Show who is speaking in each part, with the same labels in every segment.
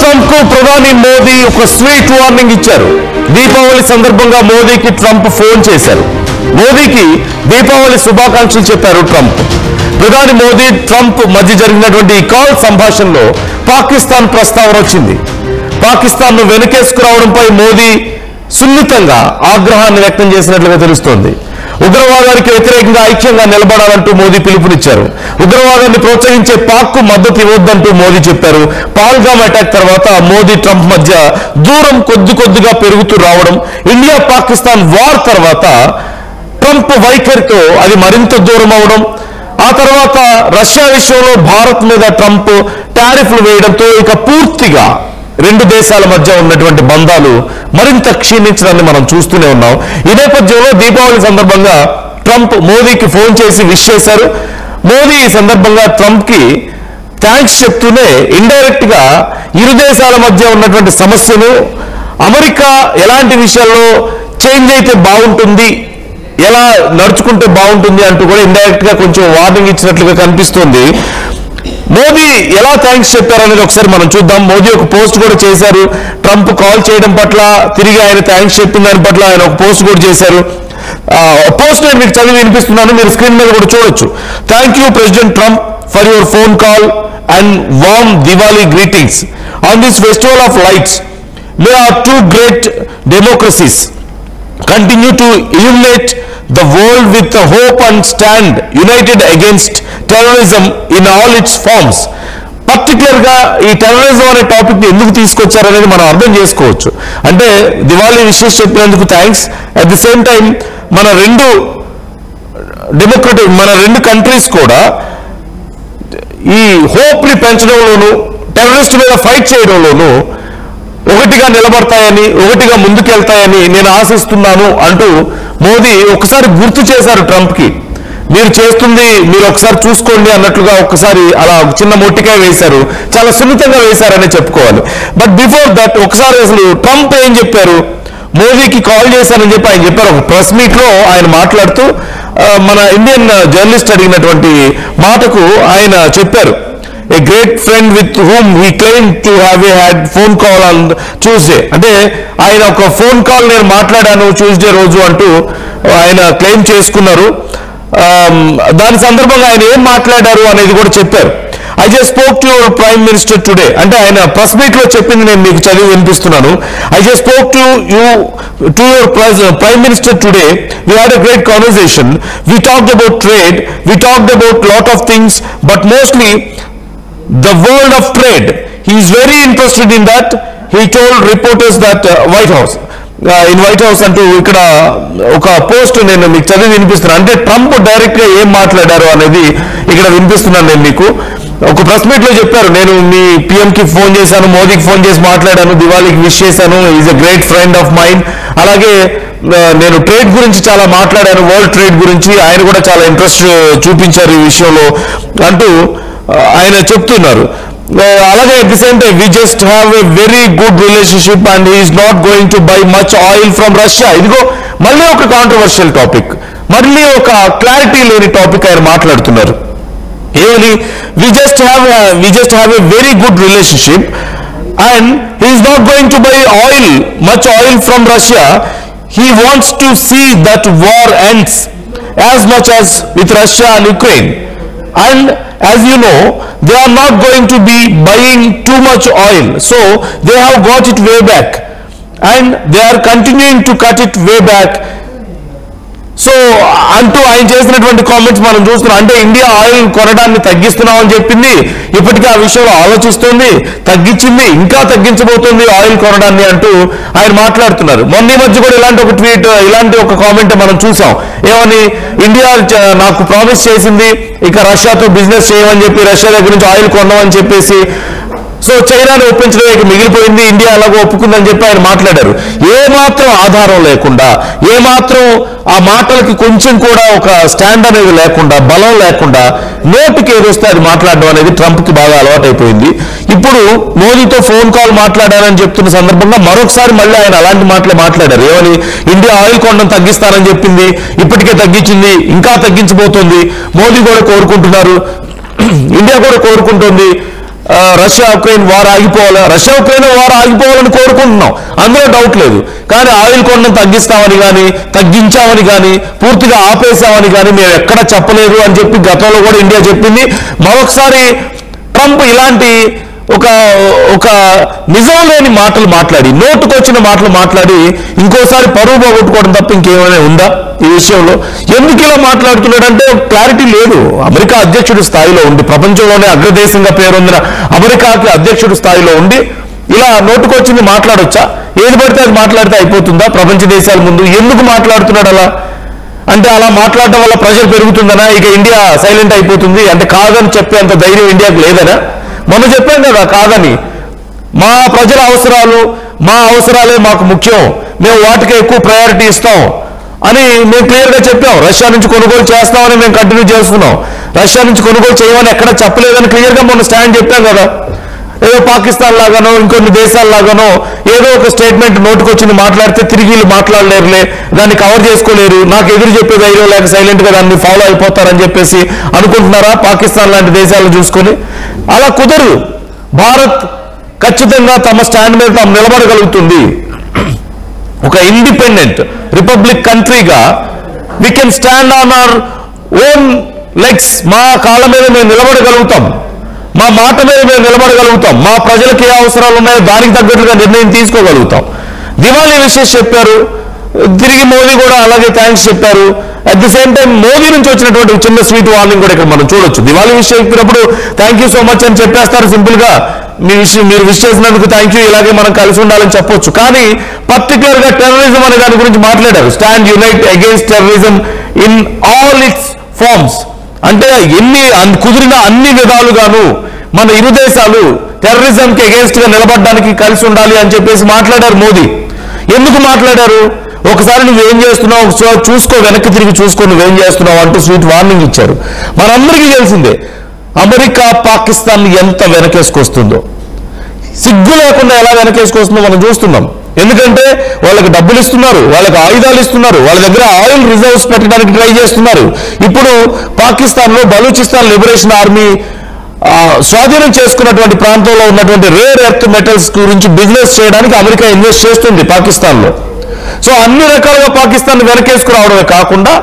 Speaker 1: Donald Trump కు ప్రధాని మోదీ ఒక స్వీట్ వార్నింగ్ ఇచ్చారు. దీపావళి సందర్భంగా మోదీకి ట్రంప్ ఫోన్ చేశారు. మోదీకి దీపావళి శుభాకాంక్షలు చెప్పారు ట్రంప్. ప్రధాని మోదీ ట్రంప్ మధ్య జరిగినటువంటి ఈ కాల్ సంభాషణలో పాకిస్తాన్ ప్రస్తావన వచ్చింది. పాకిస్తాన్ ను వెనకేసుకురావడంపై మోదీ సున్నితంగా ఆగ్రహాన్ని వ్యక్తం చేసినట్లుగా తెలుస్తోంది. ఉగ్రవాదానికి వ్యతిరేకంగా ఐక్యంగా నిలబడాలంటూ మోదీ పిలుపునిచ్చారు. ఉగ్రవాదాన్ని ప్రోత్సహించే పాక్ కు మద్దతు ఇవ్వొద్దంటూ మోదీ చెప్పారు. పహల్గామ్ అటాక్ తర్వాత మోదీ ట్రంప్ మధ్య దూరం కొద్దిగా పెరుగుతూ రావడం, ఇండియా పాకిస్తాన్ వార్ తర్వాత ట్రంప్ వైఖరితో అది మరింత దూరం అవడం, ఆ తర్వాత రష్యా విషయంలో భారత్ మీద ట్రంప్ టారిఫ్లు వేయడంతో ఇక పూర్తిగా రెండు దేశాల మధ్య ఉన్నటువంటి బంధాలు మరింత క్షీణించడాన్ని మనం చూస్తూనే ఉన్నాం. ఈ నేపథ్యంలో దీపావళి సందర్భంగా ట్రంప్ మోదీకి ఫోన్ చేసి విష్ చేశారు. మోదీ ఈ సందర్భంగా ట్రంప్ కి థ్యాంక్స్ చెప్తూనే ఇండైరెక్ట్ గా ఇరు దేశాల మధ్య ఉన్నటువంటి సమస్యను, అమెరికా ఎలాంటి విషయాల్లో చేంజ్ అయితే బాగుంటుంది, ఎలా నడుచుకుంటే బాగుంటుంది అంటూ కూడా ఇండైరెక్ట్ గా కొంచెం వార్నింగ్ ఇచ్చినట్లుగా కనిపిస్తుంది. మోదీ ఎలా థ్యాంక్స్ చెప్పారనేది ఒకసారి మనం చూద్దాం. మోదీ ఒక పోస్ట్ కూడా చేశారు. ట్రంప్ కాల్ చేయడం పట్ల తిరిగి ఆయన థ్యాంక్స్ చెప్పిన దాని పట్ల ఆయన ఒక పోస్ట్ కూడా చేశారు. పోస్ట్ నేను మీకు చదివి వినిపిస్తున్నాను, మీరు స్క్రీన్ మీద కూడా చూడొచ్చు. Thank you President Trump for your phone call and warm Diwali greetings on this festival of lights. May our two great democracies continue to illuminate the world with hope and stand united against terrorism in all its forms. Particular గా ఈ terrorism అనే topic ని ఎందుకు తీసుకొచ్చారనేది మనం అర్థం చేసుకోవచ్చు. అంటే Diwali wishes చెప్పినందుకు thanks. At the same time మన రెండు కంట్రీస్ కూడా ఈ హోప్ ని పెంచడంలోనూ టెర్రరిస్ట్ మీద ఫైట్ చేయడంలోనూ ఒకటిగా నిలబడతాయని, ఒకటిగా ముందుకెళ్తాయని నేను ఆశిస్తున్నాను అంటూ మోదీ ఒకసారి గుర్తు చేశారు ట్రంప్ కి. మీరు చేస్తుంది మీరు ఒకసారి చూసుకోండి అన్నట్లుగా ఒకసారి అలా చిన్న మొట్టికాయ వేశారు. చాలా సున్నితంగా వేశారని చెప్పుకోవాలి. బట్ బిఫోర్ దట్ ఒకసారి అసలు ట్రంప్ ఏం చెప్పారు, మోదీకి కాల్ చేశారని చెప్పి ఆయన చెప్పారు. ఒక ప్రెస్ మీట్ లో ఆయన మాట్లాడుతూ మన ఇండియన్ జర్నలిస్ట్ అడిగినటువంటి మాటకు ఆయన చెప్పారు, a great friend with whom he claimed to have had phone call on Tuesday. అంటే ఆయన ఒక ఫోన్ కాల్ నేను మాట్లాడాను ట్యూస్డే రోజు అంటూ ఆయన క్లెయిమ్ చేసుకున్నారు. దాని సందర్భంగా ఆయన ఏం మాట్లాడారు అనేది కూడా చెప్పారు. I just spoke to your prime minister today. అంటే ఆయన ప్రెస్ మీట్ లో చెప్పింది నేను మీకు చదివి వినిపిస్తున్నాను. I just spoke to your prime minister today. We had a great conversation. We talked about trade. We talked about lot of things, but mostly the world of trade. He is very interested in that. He told reporters that White House in White House అంటూ ఇక్కడ ఒక post నేను మీకు చదివి వినిపిస్తున్నాను. అంటే Trump direct గా ఏం మాట్లాడారు అనేది ఇక్కడ వినిపిస్తున్నాను నేను మీకు. ఒక ప్రెస్ మీట్ లో చెప్పారు, నేను మీ పిఎం కి ఫోన్ చేశాను, మోదీకి ఫోన్ చేసి మాట్లాడాను, దివాళీకి విష్ చేశాను, is a great friend of mind. అలాగే నేను ట్రేడ్ గురించి చాలా మాట్లాడాను, వరల్డ్ ట్రేడ్ గురించి. ఆయన కూడా చాలా ఇంట్రెస్ట్ చూపించారు ఈ విషయంలో అంటూ ఆయన చెప్తున్నారు. అలాగే at the same time we just have a very good relationship and he is not going to buy much oil from Russia. ఇదిగో మళ్ళీ ఒక కాంట్రవర్షియల్ టాపిక్, మళ్ళీ ఒక క్లారిటీ లేని టాపిక్ ఆయన మాట్లాడుతున్నారు. ఏమని, we just have a very good relationship and he is not going to buy much oil from Russia. He wants to see that war ends as much as with Russia and Ukraine. And as you know, they are not going to be buying too much oil, so they have got it way back and they are continuing to cut it way back. So అంటూ ఆయన చేసినటువంటి comments మనం చూస్తున్నాం. అంటే India oil కొనడాన్ని తగ్గిస్తున్నామని చెప్పింది, ఇప్పటికీ ఆ విషయంలో ఆలోచిస్తుంది, తగ్గించింది, ఇంకా తగ్గించబోతుంది ఆయిల్ కొనడాన్ని అంటూ ఆయన మాట్లాడుతున్నారు. మొన్న ఈ మధ్య కూడా ఇలాంటి ఒక ట్వీట్, ఇలాంటి ఒక కామెంట్ మనం చూసాం. ఏమని, ఇండియా నాకు ప్రామిస్ చేసింది ఇక రష్యాతో బిజినెస్ చేయమని చెప్పి, రష్యా దగ్గర నుంచి ఆయిల్ కొన్నామని చెప్పేసి, సో చైనాని ఒప్పించడం ఇక మిగిలిపోయింది, ఇండియా అలాగో ఒప్పుకుందని చెప్పి ఆయన మాట్లాడారు. ఏమాత్రం ఆధారం లేకుండా, ఏమాత్రం ఆ మాటలకి కొంచెం కూడా ఒక స్టాండ్ అనేది లేకుండా, బలం లేకుండా నోటికి ఏదొస్తే అది మాట్లాడడం అనేది ట్రంప్కి బాగా అలవాటైపోయింది. ఇప్పుడు మోదీతో ఫోన్ కాల్ మాట్లాడారని చెప్తున్న సందర్భంగా మరొకసారి మళ్ళీ ఆయన అలాంటి మాటలే మాట్లాడారు. ఏమని, ఇండియా ఆయిల్ కొనడం తగ్గిస్తారని చెప్పింది, ఇప్పటికే తగ్గించింది, ఇంకా తగ్గించబోతోంది. మోదీ కూడా కోరుకుంటున్నారు, ఇండియా కూడా కోరుకుంటుంది. రష్యా ఉక్రెయిన్ వార్ ఆగిపోవాలి, రష్యా ఉక్రెయిన్ వార్ ఆగిపోవాలని కోరుకుంటున్నాం, అందులో డౌట్ లేదు. కానీ ఆయిల్ కొనడం తగ్గిస్తామని కానీ తగ్గించామని కానీ పూర్తిగా ఆపేసామని కానీ మేము ఎక్కడ చెప్పలేదు అని చెప్పి గతంలో కూడా ఇండియా చెప్పింది. మరొకసారి ట్రంప్ ఇలాంటి ఒక నిజం లేని మాటలు మాట్లాడి, నోటుకొచ్చిన మాటలు మాట్లాడి ఇంకోసారి పరువు పోగొట్టుకోవడం తప్ప ఇంకేమైనా ఉందా ఈ విషయంలో? ఎందుకు ఇలా మాట్లాడుతున్నాడంటే క్లారిటీ లేదు. అమెరికా అధ్యక్షుడి స్థాయిలో ఉండి, ప్రపంచంలోనే అగ్రదేశంగా పేరొందిన అమెరికాకి అధ్యక్షుడి స్థాయిలో ఉండి ఇలా నోటుకొచ్చింది మాట్లాడొచ్చా? ఏది పడితే అది మాట్లాడితే అయిపోతుందా ప్రపంచ దేశాల ముందు? ఎందుకు మాట్లాడుతున్నాడు అలా? అంటే అలా మాట్లాడటం వల్ల ప్రెషర్ పెరుగుతుందనా? ఇక ఇండియా సైలెంట్ అయిపోతుంది అంటే కాదని చెప్పేంత ధైర్యం ఇండియాకు లేదనా? మొన్న చెప్పాం కదా కాదని. మా ప్రజల అవసరాలు, మా అవసరాలే మాకు ముఖ్యం, మేము వాటికే ఎక్కువ ప్రయారిటీ ఇస్తాం అని మేము క్లియర్గా చెప్పాం. రష్యా నుంచి కొనుగోలు చేస్తామని మేము కంటిన్యూ చేస్తున్నాం. రష్యా నుంచి కొనుగోలు చేయమని ఎక్కడ చెప్పలేదని క్లియర్గా మొన్న స్టాండ్ చెప్పాం కదా. ఏదో పాకిస్తాన్ లాగానో ఇంకొన్ని దేశాల లాగానో ఏదో ఒక స్టేట్మెంట్ నోటుకొచ్చింది మాట్లాడితే తిరిగి వీళ్ళు మాట్లాడలేరులే, దాన్ని కవర్ చేసుకోలేరు, నాకు ఎదురు చెప్పే ధైర్యం లేక సైలెంట్గా దాన్ని ఫాలో అయిపోతారని చెప్పేసి అనుకుంటున్నారా పాకిస్తాన్ లాంటి దేశాలను చూసుకొని? అలా కుదరదు. భారత్ ఖచ్చితంగా తమ స్టాండ్ మీద తాము నిలబడగలుగుతుంది. ఒక ఇండిపెండెంట్ రిపబ్లిక్ కంట్రీగా we can stand on our own legs. మా కాళ్ళ మీద మేము నిలబడగలుగుతాం, మా మాట మీద మేము నిలబడగలుగుతాం, మా ప్రజలకు ఏ అవసరాలు ఉన్నాయో దానికి తగ్గట్టుగా నిర్ణయం తీసుకోగలుగుతాం. దివాళీ విషెస్ చెప్పారు, తిరిగి మోదీ కూడా అలాగే థ్యాంక్స్ చెప్పారు. At the same time Modi నుంచి వచ్చినటువంటి చిన్న స్వీట్ వార్నింగ్ కూడా ఇక్కడ మనం చూడొచ్చు. దివాళీ విషయం చెప్పినప్పుడు థ్యాంక్ యూ సో మచ్ అని చెప్పేస్తారు సింపుల్ గా, మీరు విష్ చేసినందుకు థ్యాంక్ యూ, ఇలాగే మనం కలిసి ఉండాలని చెప్పొచ్చు. కానీ పర్టికులర్ గా టెర్రరిజం అనే దాని గురించి మాట్లాడారు. Stand unite against terrorism in all its forms. అంటే కుదిరిన అన్ని విధాలుగాను మన ఇరు దేశాలు టెర్రరిజంకి అగేన్స్ట్ గా నిలబడడానికి కలిసి ఉండాలి అని చెప్పేసి మాట్లాడారు మోదీ. ఎందుకు మాట్లాడారు? ఒకసారి నువ్వేం చేస్తున్నావు ఒకసారి చూసుకో, వెనక్కి తిరిగి చూసుకో నువ్వేం చేస్తున్నావు అంటూ స్వీట్ వార్నింగ్ ఇచ్చారు. మనందరికీ తెలిసిందే అమెరికా పాకిస్తాన్ ఎంత వెనకేసుకొస్తుందో, సిగ్గు లేకుండా ఎలా వెనకేసుకొస్తుందో మనం చూస్తున్నాం. ఎందుకంటే వాళ్ళకి డబ్బులు ఇస్తున్నారు, వాళ్ళకి ఆయుధాలు ఇస్తున్నారు, వాళ్ళ దగ్గర ఆయిల్ రిజర్వ్స్ పెట్టడానికి ట్రై చేస్తున్నారు. ఇప్పుడు పాకిస్తాన్లో బలూచిస్తాన్ లిబరేషన్ ఆర్మీ స్వాధీనం చేసుకున్నటువంటి ప్రాంతంలో ఉన్నటువంటి రేర్ ఎర్త్ మెటల్స్ గురించి బిజినెస్ చేయడానికి అమెరికా ఇన్వెస్ట్ చేస్తుంది పాకిస్తాన్లో. సో అన్ని రకాలుగా పాకిస్తాన్ వెనకేసుకురావడమే కాకుండా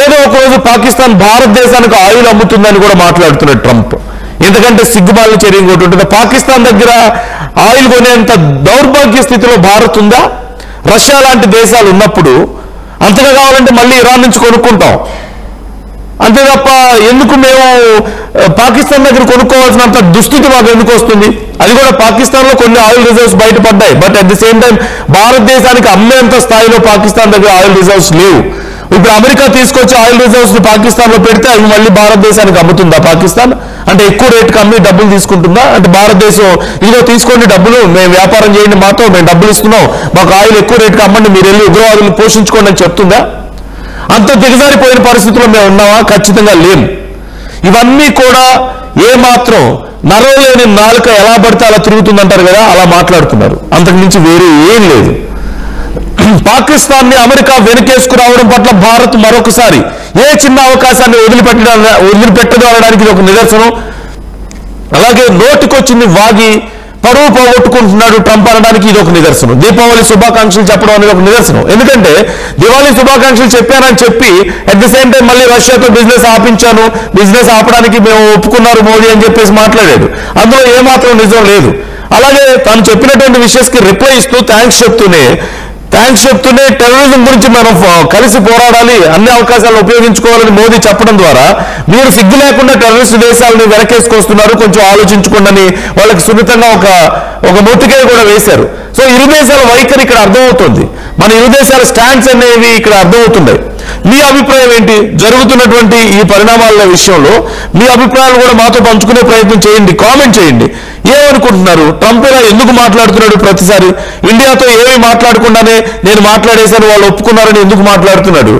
Speaker 1: ఏదో ఒక రోజు పాకిస్తాన్ భారతదేశానికి ఆయిల్ అమ్ముతుందని కూడా మాట్లాడుతున్నాడు ట్రంప్. ఎందుకంటే సిగ్గుమాలిన చర్య ఇంకోటి ఉంటుంది. పాకిస్తాన్ దగ్గర ఆయిల్ కొనేంత దౌర్భాగ్య స్థితిలో భారత్ ఉందా? రష్యా లాంటి దేశాలు ఉన్నప్పుడు అంతగా కావాలంటే మళ్ళీ ఇరాన్ నుంచి కొనుక్కుంటాం. అంతే తప్ప ఎందుకు మేము పాకిస్తాన్ దగ్గర కొనుక్కోవాల్సినంత దుస్థితి మాకు ఎందుకు వస్తుంది? అది కూడా పాకిస్తాన్లో కొన్ని ఆయిల్ రిజర్వ్స్ బయటపడ్డాయి, but at the same time భారతదేశానికి అమ్మేంత స్థాయిలో పాకిస్తాన్ దగ్గర ఆయిల్ రిజర్వ్స్ లేవు. ఇప్పుడు అమెరికా తీసుకొచ్చి ఆయిల్ రిజర్వ్స్ పాకిస్తాన్లో పెడితే అవి మళ్ళీ భారతదేశానికి అమ్ముతుందా పాకిస్తాన్? అంటే ఎక్కువ రేటుకి అమ్మి డబ్బులు తీసుకుంటుందా? అంటే భారతదేశం ఇదిగో తీసుకోండి డబ్బులు, మేము వ్యాపారం చేయండి, మాతో మేము డబ్బులు ఇస్తున్నాం, మాకు ఆయిల్ ఎక్కువ రేటుకి అమ్మండి, మీరు వెళ్ళి ఉగ్రవాదులను పోషించుకోండి అని చెప్తుందా? అంత దిగజారిపోయిన పరిస్థితుల్లో మేము ఉన్నామా? ఖచ్చితంగా లేము. ఇవన్నీ కూడా ఏమాత్రం నరవలేని నాలుక ఎలా పడితే అలా తిరుగుతుందంటారు కదా, అలా మాట్లాడుతున్నారు. అంతకు మించి వేరే ఏం లేదు. పాకిస్తాన్ని అమెరికా వెనుకేసుకురావడం పట్ల భారత్ మరొకసారి ఏ చిన్న అవకాశాన్ని వదిలిపెట్టదు అనడానికి ఇది ఒక నిదర్శనం. అలాగే నోటికొచ్చింది వాగి పరువు పోగొట్టుకుంటున్నాడు ట్రంప్ అనడానికి ఇది ఒక నిదర్శనం. దీపావళి శుభాకాంక్షలు చెప్పడం అనేది ఒక నిదర్శనం. ఎందుకంటే దివాళీ శుభాకాంక్షలు చెప్పానని చెప్పి అట్ ది సేమ్ టైం మళ్ళీ రష్యాతో బిజినెస్ ఆపించాను, బిజినెస్ ఆపడానికి మేము ఒప్పుకున్నారు మోదీ అని చెప్పేసి మాట్లాడాడు. అందులో ఏమాత్రం నిజం లేదు. అలాగే తను చెప్పినటువంటి విషయస్కి రిప్లై ఇస్తూ థ్యాంక్స్ చెప్తూనే టెర్రరిజం గురించి మనం కలిసి పోరాడాలి, అన్ని అవకాశాలను ఉపయోగించుకోవాలని మోదీ చెప్పడం ద్వారా మీరు సిగ్గు లేకుండా టెర్రరిస్ట్ దేశాలను వెనకేసుకొస్తున్నారు, కొంచెం ఆలోచించుకోండి వాళ్ళకి సున్నితంగా ఒక మొట్టికాయ కూడా వేశారు. సో ఇరు దేశాల వైఖరి ఇక్కడ అర్థమవుతుంది, మన ఇరు దేశాల స్టాండ్స్ అనేవి ఇక్కడ అర్థమవుతున్నాయి. మీ అభిప్రాయం ఏంటి? జరుగుతున్నటువంటి ఈ పరిణామాల విషయంలో మీ అభిప్రాయాలు కూడా మాతో పంచుకునే ప్రయత్నం చేయండి, కామెంట్ చేయండి. ఏమనుకుంటున్నారు? ట్రంప్ ఇలా ఎందుకు మాట్లాడుతున్నాడు? ప్రతిసారి ఇండియాతో ఏమీ మాట్లాడకుండానే నేను మాట్లాడేశాను వాళ్ళు ఒప్పుకున్నారని ఎందుకు మాట్లాడుతున్నాడు?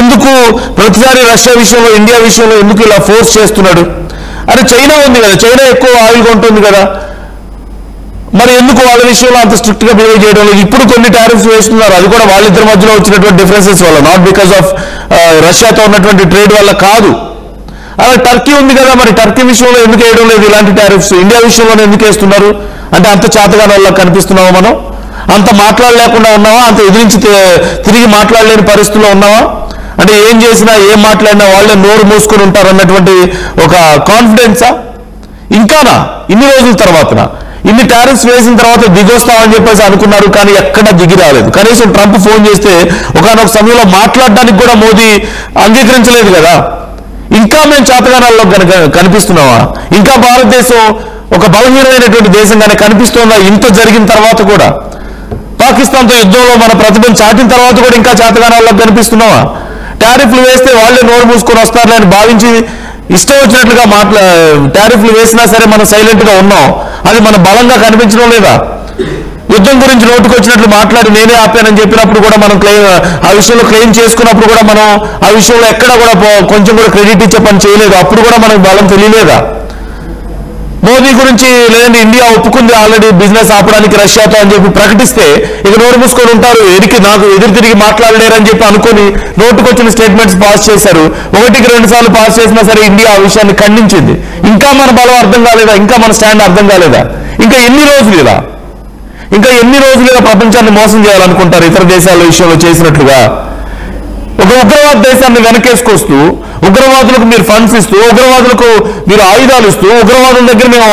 Speaker 1: ఎందుకు ప్రతిసారి రష్యా విషయంలో ఇండియా విషయంలో ఎందుకు ఇలా ఫోర్స్ చేస్తున్నాడు? అరే చైనా ఉంది కదా, చైనా ఎక్కువ ఆయిల్ కొంటుంది కదా, మరి ఎందుకు వాళ్ళ విషయంలో అంత స్ట్రిక్ట్ గా బిహేవ్ చేయడం లేదు? ఇప్పుడు కొన్ని టారిఫ్స్ వేస్తున్నారు, అది కూడా వాళ్ళిద్దరి మధ్యలో వచ్చినటువంటి డిఫరెన్సెస్ వల్ల, నాట్ బికాస్ ఆఫ్ రష్యాతో ఉన్నటువంటి ట్రేడ్ వల్ల కాదు. అలా టర్కీ ఉంది కదా, మరి టర్కీ విషయంలో ఎందుకు వేయడం లేదు ఇలాంటి టారిఫ్స్? ఇండియా విషయంలోనే ఎందుకు వేస్తున్నారు? అంటే అంత చేతగాని వాళ్ళకి కనిపిస్తున్నావా మనం? అంత మాట్లాడలేకుండా ఉన్నావా? అంత ఎదిరించి తిరిగి మాట్లాడలేని పరిస్థితుల్లో ఉన్నావా? అంటే ఏం చేసినా ఏం మాట్లాడినా వాళ్ళే నోరు మూసుకొని ఉంటారు అన్నటువంటి ఒక కాన్ఫిడెన్సా? ఇంకానా ఇన్ని రోజుల తర్వాతనా? ఇన్ని టారిఫ్స్ వేసిన తర్వాత దిగొస్తామని చెప్పేసి అనుకున్నారు, కానీ ఎక్కడా దిగి రాలేదు. కనీసం ట్రంప్ ఫోన్ చేస్తే ఒకనొక సమయంలో మాట్లాడడానికి కూడా మోదీ అంగీకరించలేదు కదా. ఇంకా మేము చేతగానాల్లో కనిపిస్తున్నావా? ఇంకా భారతదేశం ఒక బలహీనమైనటువంటి దేశంగానే కనిపిస్తుందా ఇంత జరిగిన తర్వాత కూడా? పాకిస్తాన్తో యుద్ధంలో మన ప్రతిభను చాటిన తర్వాత కూడా ఇంకా చేతగానాల్లో కనిపిస్తున్నావా? టారిఫ్లు వేస్తే వాళ్ళే నోరు మూసుకొని వస్తారని అని భావించి ఇష్టం వచ్చినట్లుగా టారిఫ్లు వేసినా సరే మనం సైలెంట్గా ఉన్నాం. అది మన బలంగా కనిపించడం లేదా? యుద్ధం గురించి నోటుకు వచ్చినట్లు మాట్లాడి నేనే ఆపానని చెప్పినప్పుడు కూడా మనం ఆ విషయంలో క్లెయిమ్ చేసుకున్నప్పుడు కూడా మనం ఆ విషయంలో ఎక్కడ కూడా కొంచెం కూడా క్రెడిట్ ఇచ్చే పని చేయలేదు. అప్పుడు కూడా మనకు బలం తెలియలేదా? మోదీ గురించి లేదంటే ఇండియా ఒప్పుకుంది ఆల్రెడీ బిజినెస్ ఆపడానికి రష్యాతో అని చెప్పి ప్రకటిస్తే ఇక నోరు మూసుకొని ఉంటారు, నాకు ఎదురు తిరిగి మాట్లాడలేరని చెప్పి అనుకుని నోటుకొచ్చిన స్టేట్మెంట్స్ పాస్ చేశారు. 1-2 సార్లు పాస్ చేసినా సరే ఇండియా ఆ విషయాన్ని ఖండించింది. ఇంకా మన బలం అర్థం కాలేదా? ఇంకా మన స్టాండ్ అర్థం కాలేదా? ఇంకా ఎన్ని రోజులు ఇలా ప్రపంచాన్ని మోసం చేయాలనుకుంటారు ఇతర దేశాల విషయంలో చేసినట్లుగా? ఒక ఉగ్రవాద దేశాన్ని వెనకేసుకొస్తూ, ఉగ్రవాదులకు మీరు ఫండ్స్ ఇస్తూ, ఉగ్రవాదులకు మీరు ఆయుధాలు ఇస్తూ, ఉగ్రవాదుల దగ్గర మేము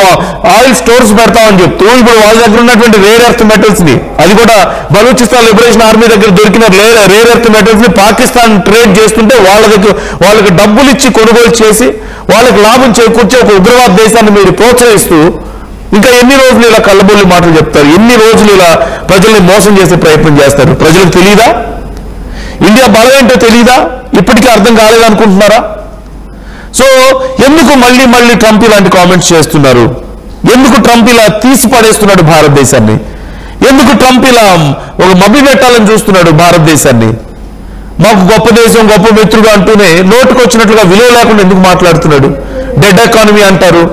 Speaker 1: ఆయిల్ స్టోర్స్ పెడతామని చెప్తూ, ఇప్పుడు వాళ్ళ దగ్గర ఉన్నటువంటి రేర్ ఎర్త్ మెటల్స్ ని, అది కూడా బలూచిస్తాన్ లిబరేషన్ ఆర్మీ దగ్గర దొరికిన రేర్ ఎర్త్ మెటల్స్ ని పాకిస్తాన్ ట్రేడ్ చేస్తుంటే వాళ్ళకి డబ్బులు ఇచ్చి కొనుగోలు చేసి వాళ్ళకి లాభం చేకూర్చి ఒక ఉగ్రవాద దేశాన్ని మీరు ప్రోత్సహిస్తూ ఇంకా ఎన్ని రోజులు ఇలా కళ్ళబొల్లి మాటలు చెప్తారు? ఎన్ని రోజులు ఇలా ప్రజల్ని మోసం చేసే ప్రయత్నం చేస్తారు? ప్రజలకు తెలియదా? ఇండియా బలం ఏంటో తెలియదా? ఇప్పటికీ అర్థం కాలేదనుకుంటున్నారా? సో ఎందుకు మళ్ళీ ట్రంప్ ఇలాంటి కామెంట్స్ చేస్తున్నారు? ఎందుకు ట్రంప్ ఇలా తీసి పడేస్తున్నాడు భారతదేశాన్ని? ఎందుకు ట్రంప్ ఇలా ఒక మభ్య పెట్టాలని చూస్తున్నాడు భారతదేశాన్ని? మాకు గొప్ప దేశం, గొప్ప మిత్రుడు అంటూనే నోటుకు వచ్చినట్లుగా విలువ లేకుండా ఎందుకు మాట్లాడుతున్నాడు? డెడ్ ఎకానమీ అంటారు,